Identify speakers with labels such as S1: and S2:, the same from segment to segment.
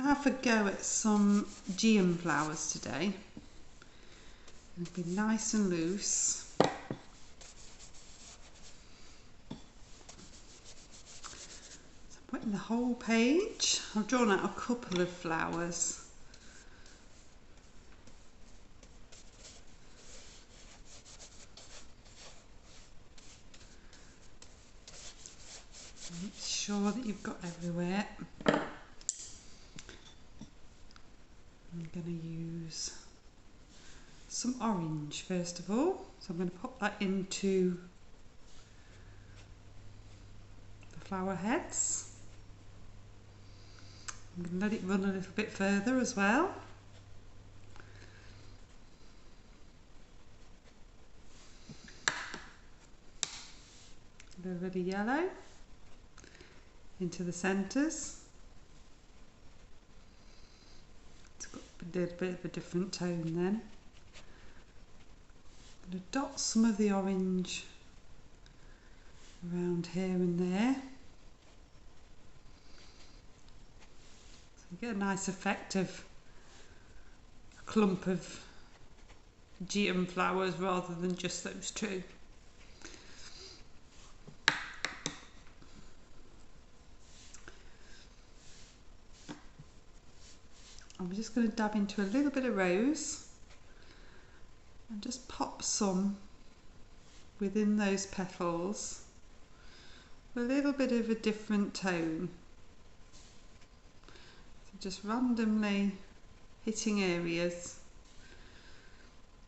S1: to have a go at some geum flowers today. It'll be nice and loose. So I'm putting the whole page. I've drawn out a couple of flowers. Make sure that you've got everywhere. I'm going to use some orange first of all, so I'm going to pop that into the flower heads. I'm going to let it run a little bit further as well. A little bit of yellow into the centres. It's got a little bit of a different tone then. I'm going to dot some of the orange around here and there. So you get a nice effect of a clump of geum flowers rather than just those two. I'm just going to dab into a little bit of rose and just pop some within those petals, a little bit of a different tone. So just randomly hitting areas,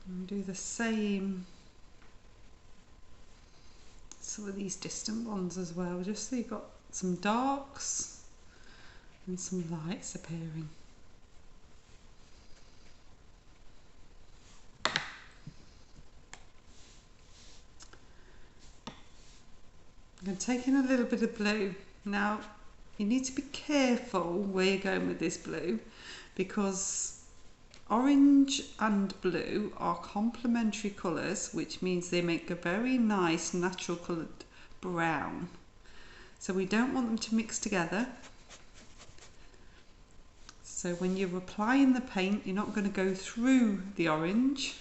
S1: and do the same some of these distant ones as well, just so you've got some darks and some lights appearing. I'm going to take in a little bit of blue. Now you need to be careful where you're going with this blue, because orange and blue are complementary colours, which means they make a very nice natural coloured brown. So we don't want them to mix together. So when you're applying the paint, you're not going to go through the orange,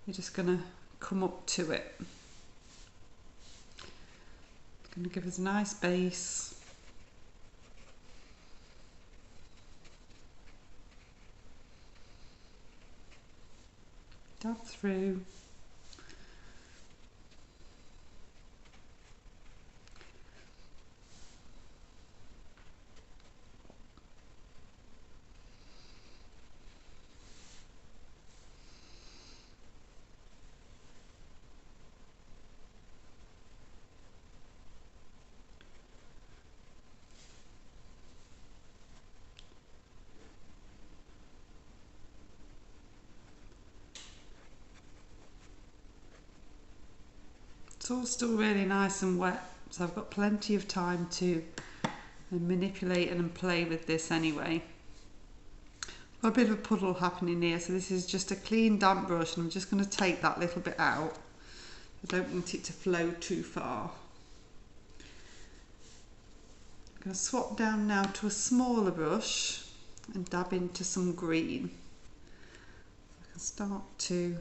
S1: you're just going to come up to it. Going to give us a nice base. Dab through. It's all still really nice and wet, so I've got plenty of time to manipulate and play with this anyway. Got a bit of a puddle happening here, so this is just a clean damp brush, and I'm just going to take that little bit out. I don't want it to flow too far. I'm going to swap down now to a smaller brush and dab into some green. I can start to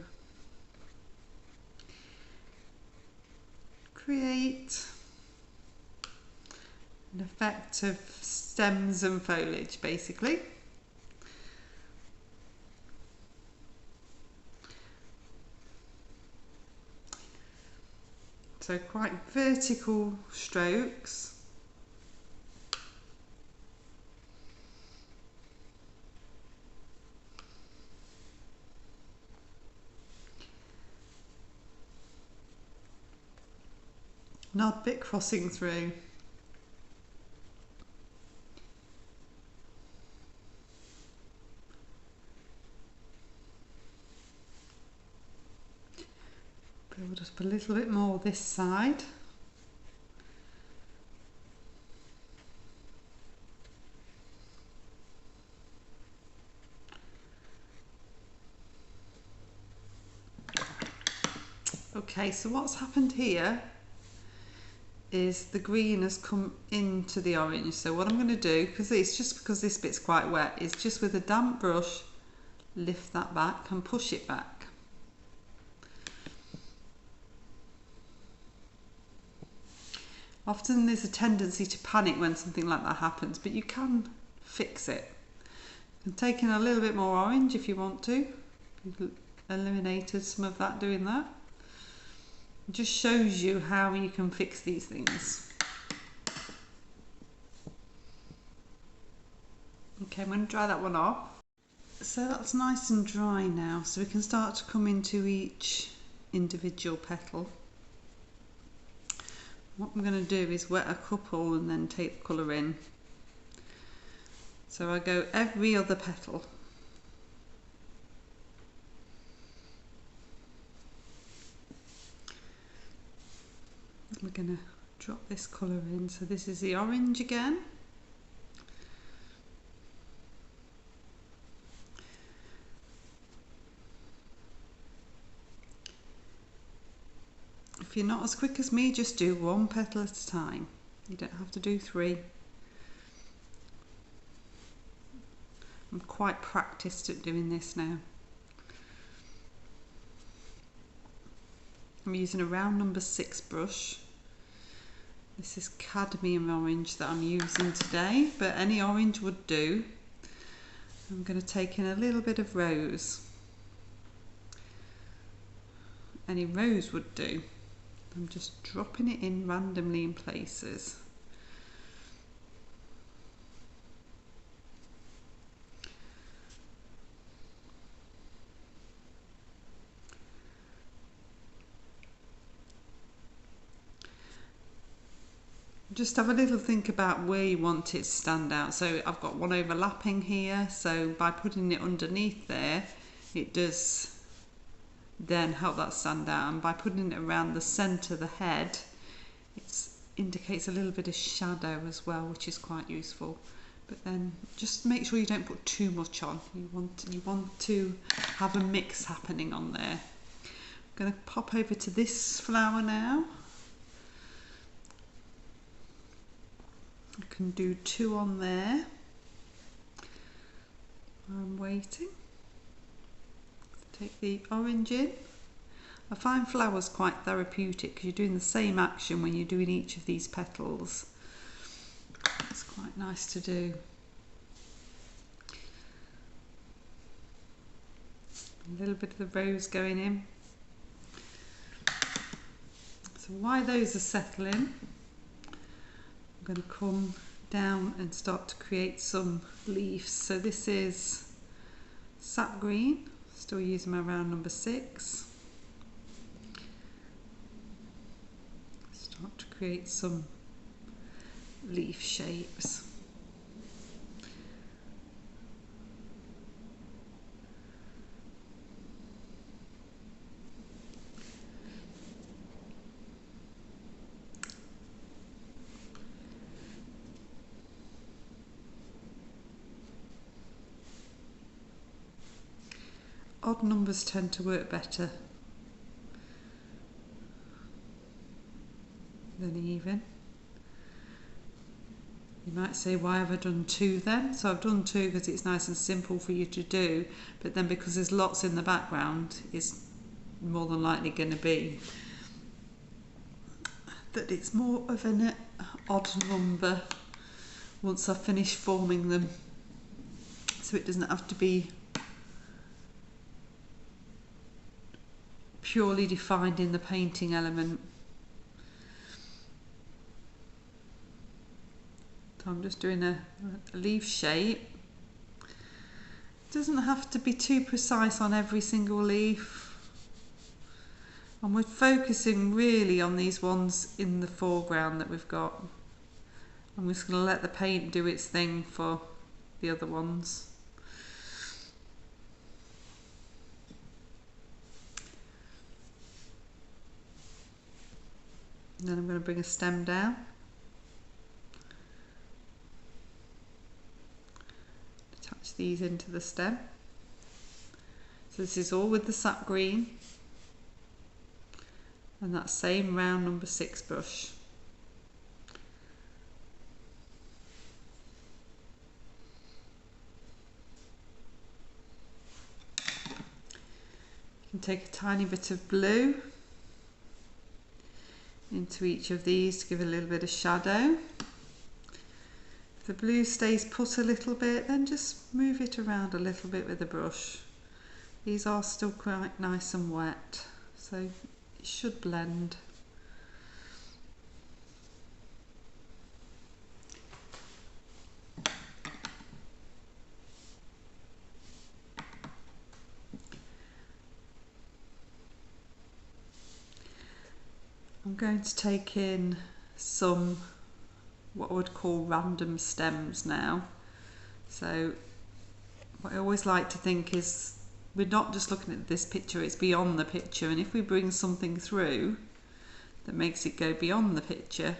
S1: create an effect of stems and foliage, basically. So quite vertical strokes. Not a bit crossing through. Build up a little bit more this side. Okay, so what's happened here is the green has come into the orange. So what I'm going to do, because this bit's quite wet, is just with a damp brush lift that back and push it back. Often there's a tendency to panic when something like that happens, but you can fix it. And take in a little bit more orange if you want to. You've eliminated some of that doing that. It just shows you how you can fix these things. Okay, I'm going to dry that one off. So that's nice and dry now, so we can start to come into each individual petal. What I'm going to do is wet a couple and then take the colour in. So I go every other petal. We're going to drop this colour in. So this is the orange again. If you're not as quick as me, just do one petal at a time. You don't have to do 3. I'm quite practiced at doing this now. I'm using a round number 6 brush. This is cadmium orange that I'm using today, but any orange would do. I'm going to take in a little bit of rose. Any rose would do. I'm just dropping it in randomly in places. Just have a little think about where you want it to stand out. So I've got one overlapping here, so by putting it underneath there, it does then help that stand out, and by putting it around the centre of the head, it indicates a little bit of shadow as well, which is quite useful. But then just make sure you don't put too much on. You want to have a mix happening on there. I'm going to pop over to this flower now. I can do 2 on there. I'm waiting. Take the orange in. I find flowers quite therapeutic because you're doing the same action when you're doing each of these petals. It's quite nice to do. A little bit of the rose going in. So while those are settling, I'm going to come down and start to create some leaves. So this is sap green. Still using my round number 6. Start to create some leaf shapes. Odd numbers tend to work better than even. You might say, why have I done 2 then? So I've done 2 because it's nice and simple for you to do, but then because there's lots in the background, it's more than likely going to be that it's more of an odd number once I've finished forming them, so it doesn't have to be purely defined in the painting element. So I'm just doing a leaf shape. It doesn't have to be too precise on every single leaf. And we're focusing really on these ones in the foreground that we've got. I'm just going to let the paint do its thing for the other ones. And then I'm going to bring a stem down. Attach these into the stem. So this is all with the sap green and that same round number 6 brush. You can take a tiny bit of blue into each of these to give a little bit of shadow. If the blue stays put a little bit, then just move it around a little bit with the brush. These are still quite nice and wet, so it should blend. I'm going to take in some what I would call random stems now. So what I always like to think is we're not just looking at this picture, it's beyond the picture, and if we bring something through that makes it go beyond the picture,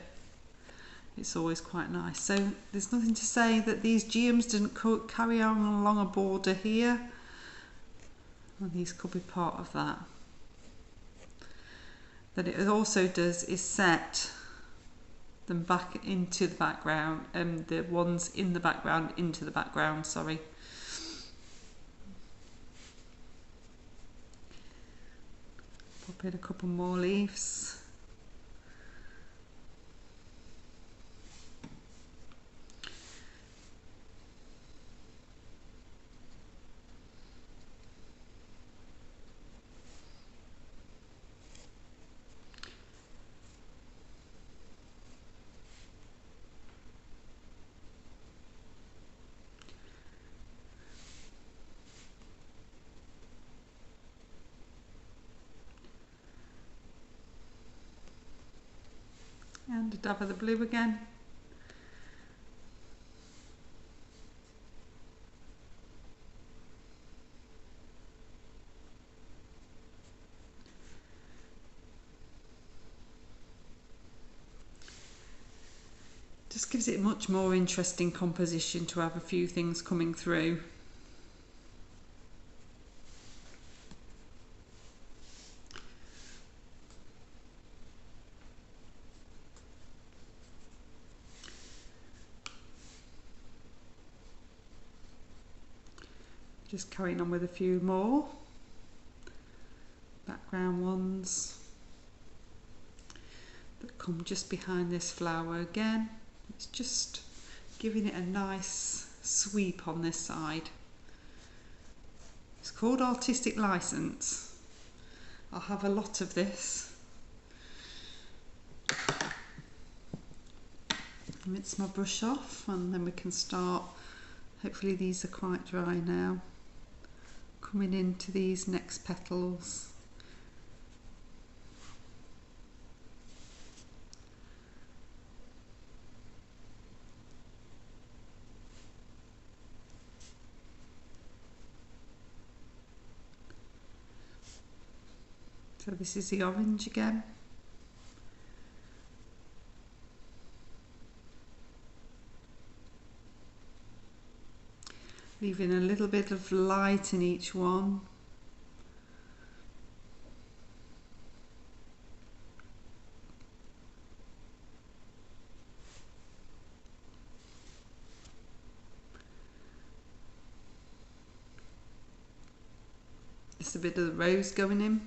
S1: it's always quite nice. So there's nothing to say that these geums didn't carry on along a border here, and these could be part of that. That it also does is set them back into the background, and the ones in the background into the background, sorry. Pop in a couple more leaves. And a dab of the blue again. Just gives it a much more interesting composition to have a few things coming through. Just carrying on with a few more background ones that come just behind this flower again. It's just giving it a nice sweep on this side. It's called Artistic License. I'll have a lot of this. Rinse my brush off and then we can start. Hopefully these are quite dry now. Coming into these next petals. So this is the orange again. Leaving a little bit of light in each one. Just a bit of the rose going in.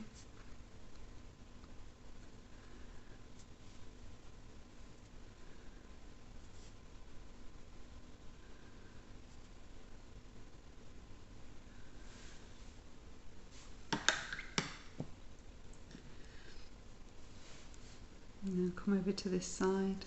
S1: And now come over to this side.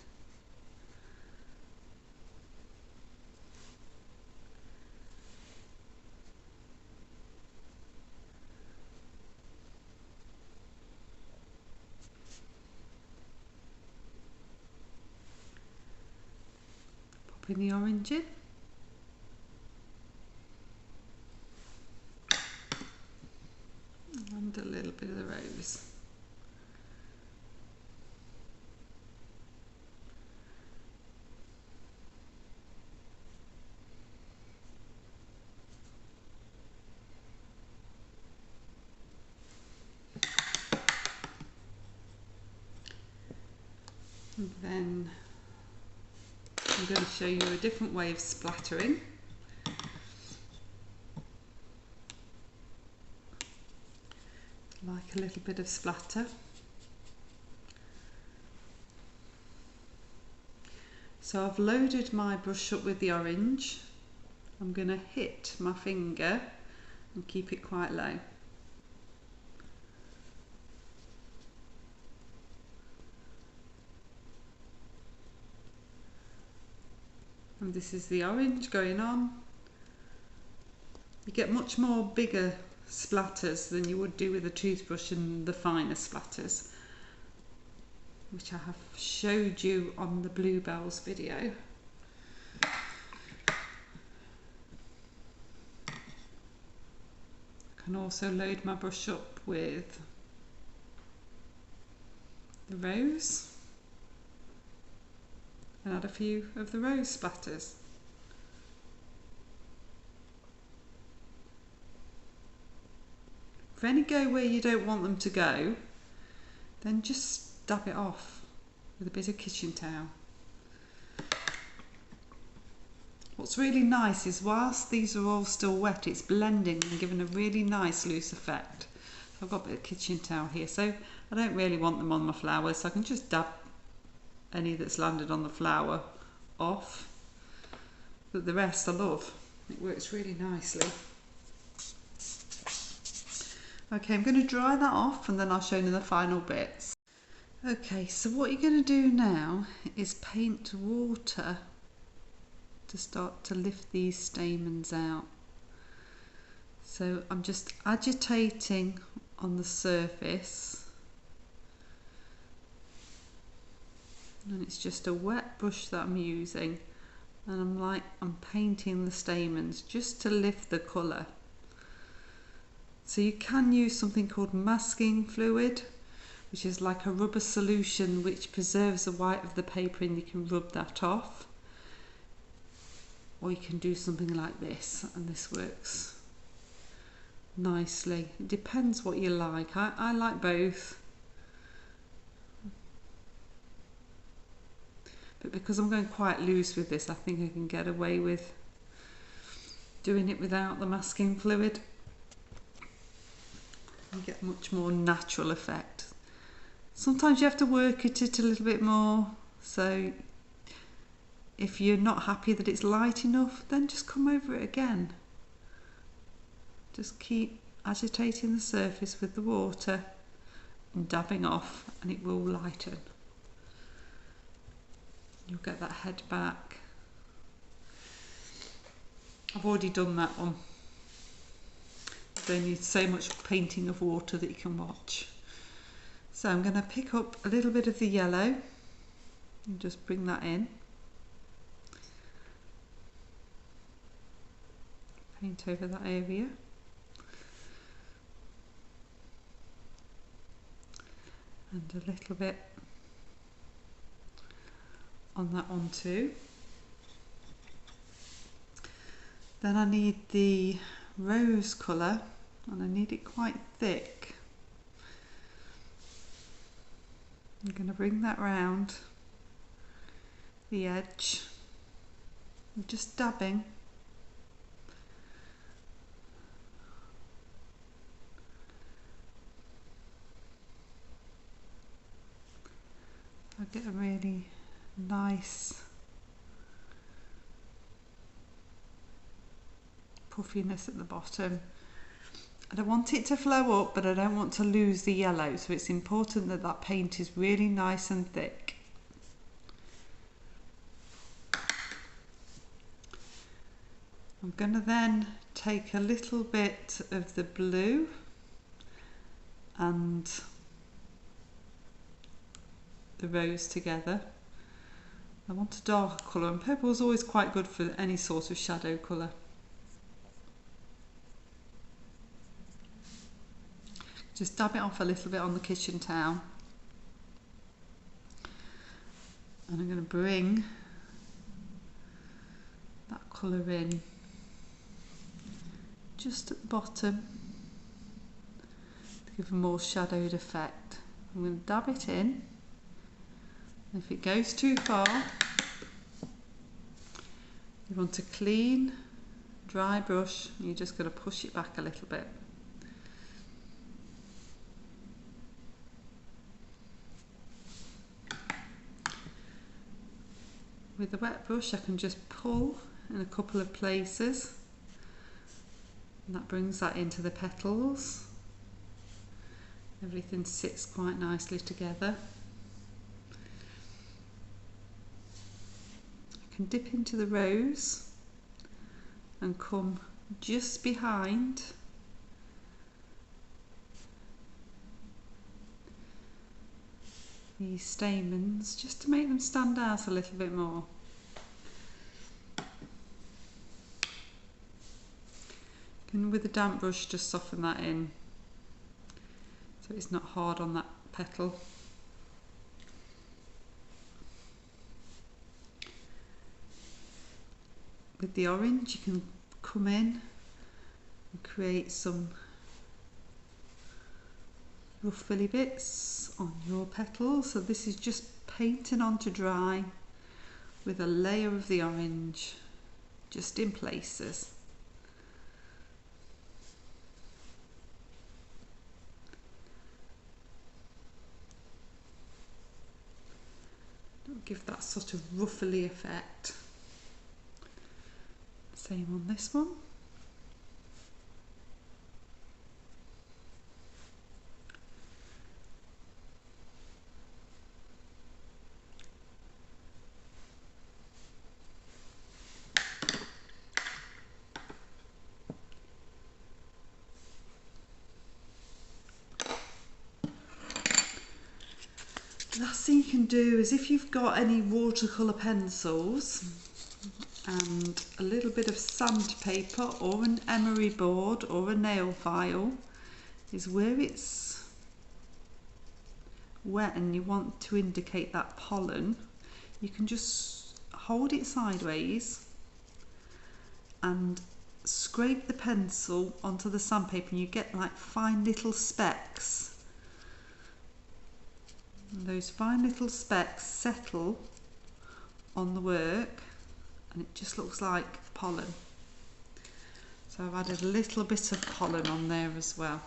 S1: Pop in the orange in. And a little bit of the rose. And then I'm going to show you a different way of splattering. like a little bit of splatter. So I've loaded my brush up with the orange. I'm going to hit my finger and keep it quite low. And this is the orange going on. You get much more bigger splatters than you would do with a toothbrush and the finer splatters, which I have showed you on the bluebells video. I can also load my brush up with the rose and add a few of the rose splatters. If any go where you don't want them to go, then just dab it off with a bit of kitchen towel. What's really nice is whilst these are all still wet, it's blending and giving a really nice loose effect. I've got a bit of kitchen towel here, so I don't really want them on my flowers, so I can just dab any that's landed on the flower off. But the rest I love. It works really nicely. Okay, I'm going to dry that off and then I'll show you the final bits. Okay, so what you're going to do now is paint water to start to lift these stamens out. So I'm just agitating on the surface, and it's just a wet brush that I'm using, and I'm painting the stamens just to lift the colour. So you can use something called masking fluid, which is like a rubber solution which preserves the white of the paper, and you can rub that off. Or you can do something like this, and this works nicely. It depends what you like. I like both. But because I'm going quite loose with this, I think I can get away with doing it without the masking fluid. You get a much more natural effect. Sometimes you have to work at it a little bit more, so if you're not happy that it's light enough, then just come over it again. Just keep agitating the surface with the water and dabbing off, and it will lighten. You'll get that head back. I've already done that one. They need so much painting of water that you can watch. So I'm going to pick up a little bit of the yellow and just bring that in. Paint over that area. And a little bit on that one too. Then I need the rose colour, and I need it quite thick. I'm going to bring that round the edge. I'm just dabbing. I get a really nice puffiness at the bottom. I don't want it to flow up, but I don't want to lose the yellow, so it's important that that paint is really nice and thick. I'm going to then take a little bit of the blue and the rose together. I want a darker colour, and purple is always quite good for any sort of shadow colour. Just dab it off a little bit on the kitchen towel. And I'm going to bring that colour in just at the bottom to give a more shadowed effect. I'm going to dab it in. If it goes too far, you want a clean, dry brush, and you're just going to push it back a little bit. with the wet brush I can just pull in a couple of places, and that brings that into the petals. Everything sits quite nicely together. I can dip into the rose and come just behind these stamens just to make them stand out a little bit more. And with a damp brush just soften that in so it's not hard on that petal. With the orange you can come in and create some ruffly bits on your petals. So this is just painting on to dry with a layer of the orange just in places. Give that sort of ruffly effect. Same on this one. Last thing you can do is, if you've got any watercolour pencils and a little bit of sandpaper or an emery board or a nail file, is where it's wet and you want to indicate that pollen, you can just hold it sideways and scrape the pencil onto the sandpaper and you get like fine little specks. And those fine little specks settle on the work and it just looks like pollen. So I've added a little bit of pollen on there as well.